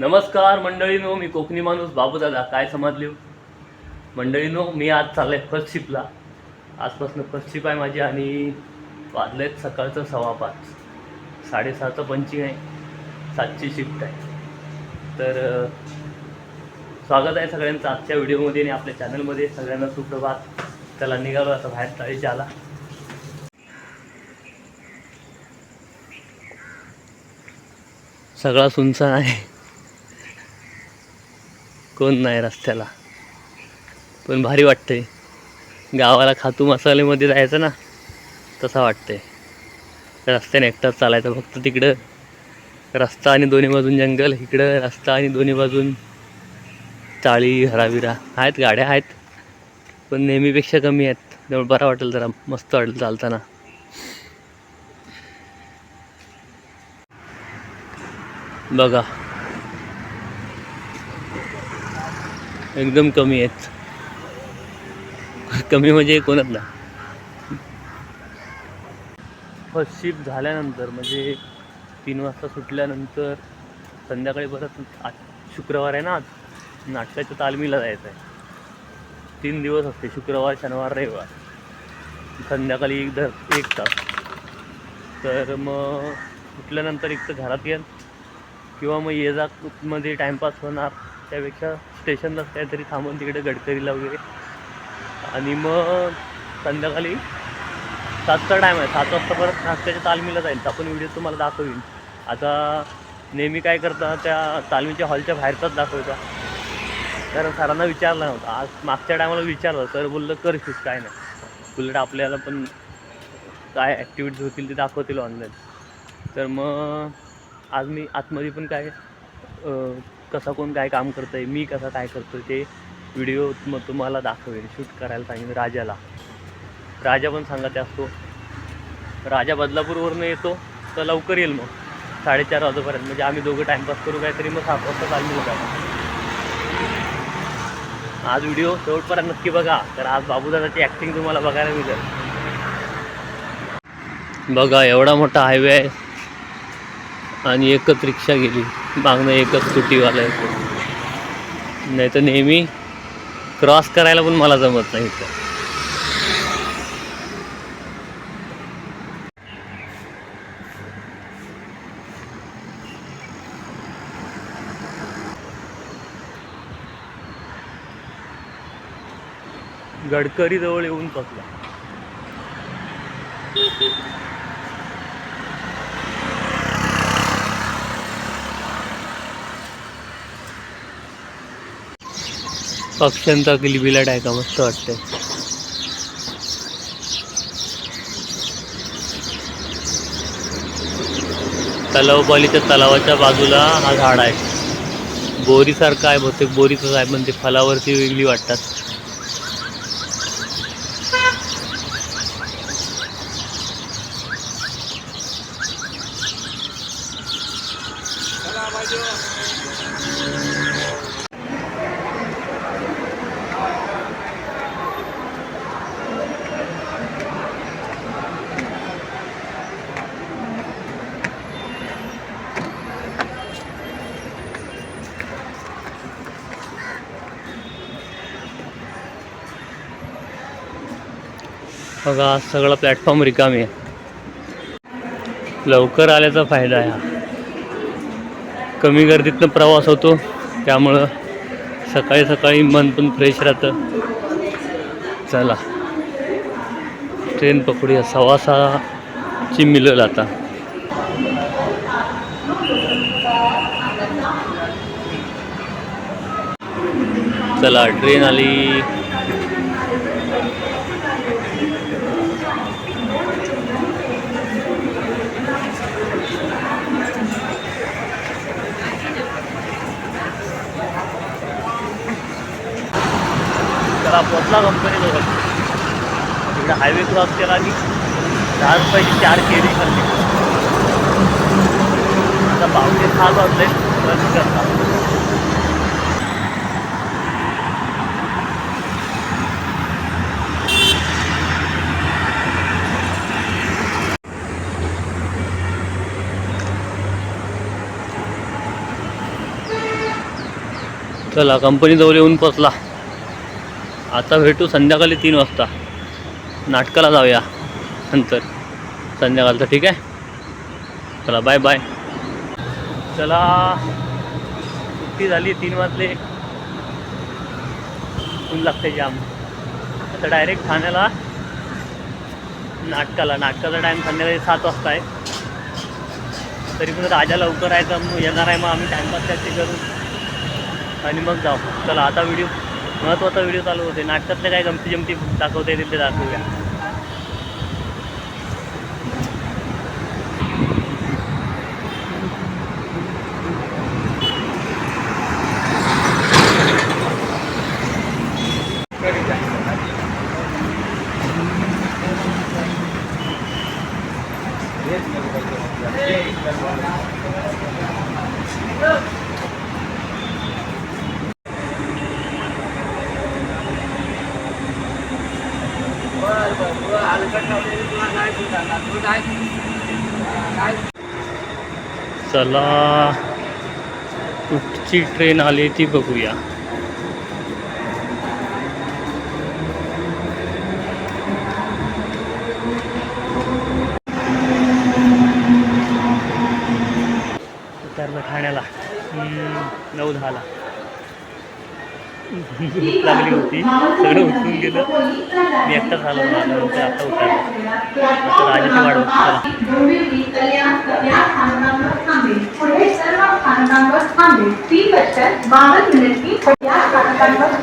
नमस्कार मंडळीनो, मी कोकणी माणूस बाबूदादा. काय समजले मंडळीनो? मी आज चाललोय फर्स्ट शिपला. आजपासून फर्स्ट शिप आहे माझी आणि वाजले सकाळचं 5:15. 6:30चं पंचिंग आहे, 7ची शिफ्ट आहे. तर स्वागत आहे सगळ्यांचं आजच्या व्हिडिओमध्ये आणि आपल्या चॅनलमध्ये. सगळ्यांना सुप्रभात. त्याला निघालो आता बाहेर चाळीच्या आला. सगळा सुनसान आहे, कोण नाही रस्त्याला. पण भारी वाटतंय. गावाला खातू मसाल्यामध्ये जायचं ना, तसा वाटतंय. रस्त्याने एकटाच चालायचं, फक्त तिकडं रस्ता आणि दोन्ही बाजून जंगल, इकडं रस्ता आणि दोन्ही बाजून चाळी हराविरा आहेत. गाड्या आहेत पण नेहमीपेक्षा कमी आहेत, त्यामुळे बरं वाटेल, जरा मस्त वाटेल चालताना. बघा एकदम कमी आहेत. कमी म्हणजे कोणच ना. फर्स्ट शिफ्ट झाल्यानंतर म्हणजे 3 वाजता सुटल्यानंतर संध्याकाळी परत आज शुक्रवार आहे ना, आज नाटकाच्या तालमीला जायचं आहे. 3 दिवस असते, शुक्रवार शनिवार रविवार. संध्याकाळी 1 तास. तर मग सुटल्यानंतर एक तर घरात येईल किंवा मग ये जा मध्ये टाईमपास होणार, त्यापेक्षा स्टेशनलाच काहीतरी थांबून तिकडे गडकरीला वगैरे. आणि मग संध्याकाळी 7चा टाईम आहे, 7 वाजता परत नाटकाच्या तालमीला जाईल. आपण व्हिडिओ तुम्हाला दाखवीन. आता नेहमी काय करता, त्या तालमीच्या हॉलच्या बाहेरचाच दाखवता, कारण सरांना विचारलं नव्हतं. आज मागच्या टायमाला विचारलं, सर बोललं करशील, काय नाही, उलट आपल्याला पण काय ॲक्टिव्हिटीज होतील ते दाखवतील ऑनलाईन. तर मग आज मी आतमध्ये पण काय कसा कोण काय काम करतं आहे, मी कसा काय करतो ते व्हिडिओ मग तुम्हाला दाखवेल. शूट करायला सांगितलं राजाला. राजा पण सांगत असतो. राजा बदलापूरवरून येतो तर लवकर येईल, मग 4:30 वाजेपर्यंत. म्हणजे आम्ही दोघं टाईमपास करू काहीतरी, मग 7 वाजता तालमीला जाऊ. आज व्हिडिओ शेवटपर्यंत नक्की बघा, तर आज बाबूदादाची ॲक्टिंग तुम्हाला बघायला मिळेल. बघा एवढा मोठा हायवे आहे आणि एकच रिक्षा गेली, मागणं एकच स्कूटीवाला येतो. नाही तर नेहमी क्रॉस करायला पण मला जमत नाही इथं. गडकरी जवळ येऊन पोचला. पक्ष्यांचा किलबिलाट आहे का, मस्त वाटतंय. तलावपालीच्या तलावाच्या बाजूला हा झाड आहे, बोरीसारखं आहे, बहुतेक बोरीचंच आहे, पण ते फलावरती वेगळी वाटतात. बघा सगळा प्लॅटफॉर्म रिकामी आहे. लवकर आल्याचा फायदा आहे हा. कमी गर्दीतनं प्रवास होतो, त्यामुळं सकाळी सकाळी मन पण फ्रेश राहतं. चला ट्रेन पकडूया. 6:15ची मिळेल आता. चला ट्रेन आली. चला पोचला कंपनीजवळ. इकडे हायवे क्रॉस केला आणि 10 रुपयाची 4 केळी खाल्ली. आता 5:30 वाजले बंद करतात. चला कंपनी जवळ येऊन पोचला. आता भेटू संध्याकाळी 3 वाजता. नाटकाला जाऊया नंतर संध्याकाळचं, ठीक आहे. चला बाय बाय. चला सुट्टी झाली, 3 वाजले. ऊन लागते जाम. आता डायरेक्ट ठाण्याला नाटकाचा टाईम संध्याकाळी 7 वाजता आहे. तरी पण राजा लवकर आहे तर येणार आहे, मग आम्ही टाईमपास त्याची करू आणि मग जाऊ. चला आता महत्त्वाचा व्हिडिओ चालू होते. नाटकातले काय गमती जमती दाखवता येतील ते दाखवूया. चला कुठची ट्रेन आली ती बघूया. उतरलं ठाण्याला 9:10ला. भूक लागली होती, सगळं उठून गेलं. मी एकटाच आलो नंतर आता उतरलं. आता राजाची वाट बघ. चला